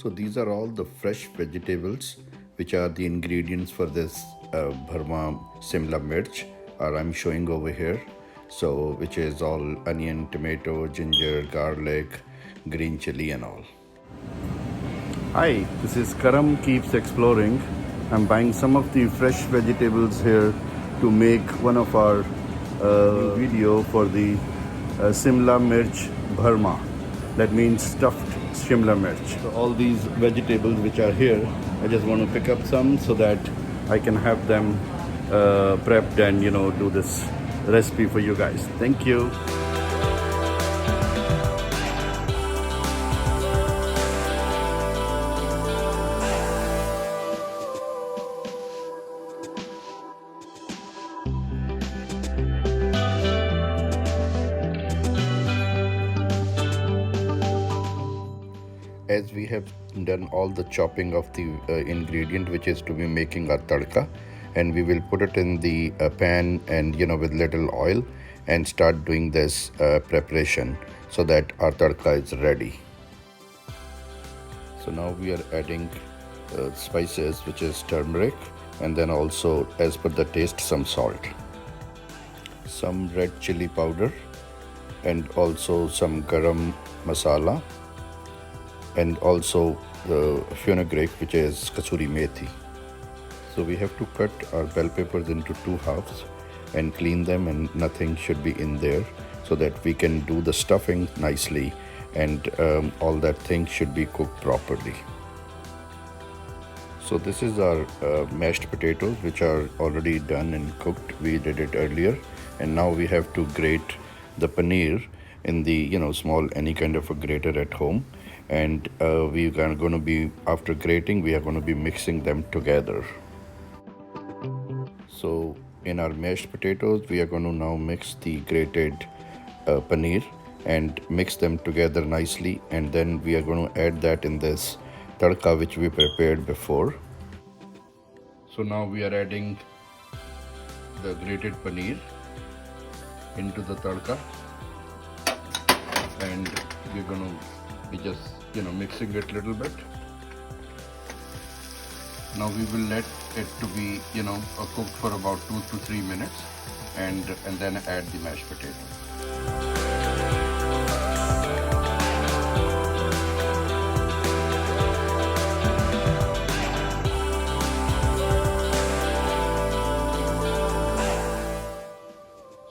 So these are all the fresh vegetables which are the ingredients for this Bharwan Simla-Mirch, or I'm showing over here. So which is all onion, tomato, ginger, garlic, green chili and all. Hi, this is Karam Keeps Exploring. I'm buying some of the fresh vegetables here to make one of our video for the Simla-Mirch Bharma. That means stuffed Shimla-Mirch. So all these vegetables which are here, I just want to pick up some so that I can have them prepped and do this recipe for you guys. Thank you. As we have done all the chopping of the ingredient which is to be making our tadka, and we will put it in the pan and with little oil and start doing this preparation so that our tadka is ready. So now we are adding spices, which is turmeric, and then also as per the taste some salt, some red chili powder, and also some garam masala, and also the fenugreek, which is kasuri methi. So we have to cut our bell peppers into 2 halves and clean them, and nothing should be in there so that we can do the stuffing nicely, and all that thing should be cooked properly. So this is our mashed potatoes which are already done and cooked. We did it earlier, and now we have to grate the paneer in the small any kind of a grater at home, and we are going to be, after grating, we are going to be mixing them together. So in our mashed potatoes, we are going to now mix the grated paneer and mix them together nicely, and then we are going to add that in this tadka which we prepared before. So now we are adding the grated paneer into the tadka, and we're going to be just mixing it a little bit. Now we will let it to be cooked for about 2 to 3 minutes, and then add the mashed potato.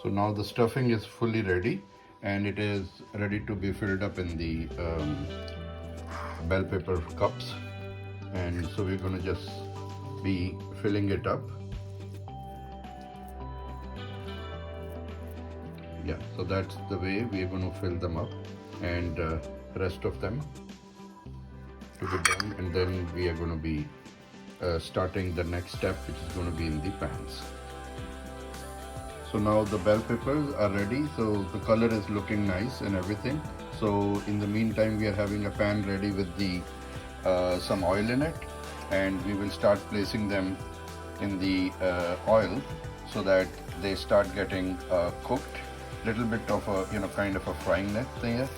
So now the stuffing is fully ready, and it is ready to be filled up in the bell pepper cups, and so we're going to just be filling it up. Yeah, so that's the way we are going to fill them up, and rest of them to be done, and then we are going to be starting the next step, which is going to be in the pans. So now the bell peppers are ready, so the color is looking nice and everything. So in the meantime, we are having a pan ready with the some oil in it, and we will start placing them in the oil so that they start getting cooked. Little bit of a kind of a frying net there,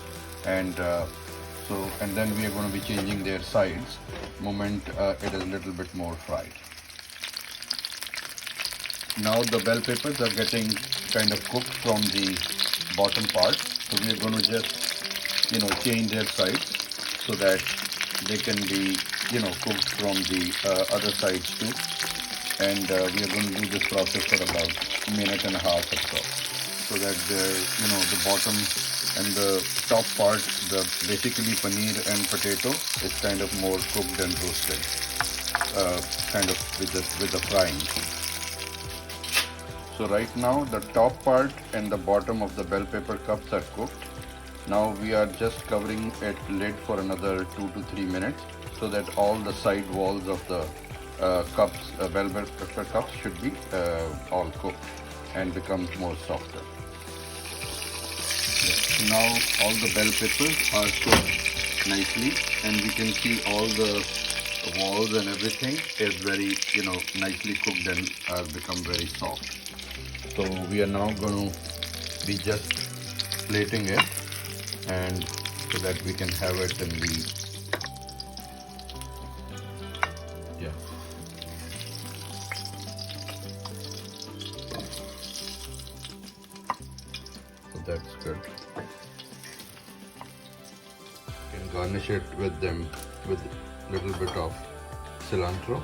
and and then we are going to be changing their sides moment it is a little bit more fried. Now the bell peppers are getting kind of cooked from the bottom part, so we are going to just change their sides so that they can be cooked from the other sides too, and we are going to do this process for about a minute and a half or so that the bottom and the top part, the basically paneer and potato, is kind of more cooked and roasted, kind of with the frying. So right now the top part and the bottom of the bell pepper cups are cooked. Now we are just covering it lid for another 2 to 3 minutes so that all the side walls of the bell pepper cups should be all cooked and becomes more softer. So now all the bell peppers are cooked nicely, and we can see all the walls and everything is very nicely cooked and become very soft. So we are now going to be just plating it, and so that we can have it in the That's good. You can garnish it with them with little bit of cilantro.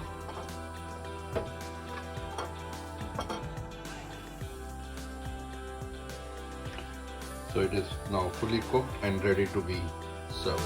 So it is now fully cooked and ready to be served.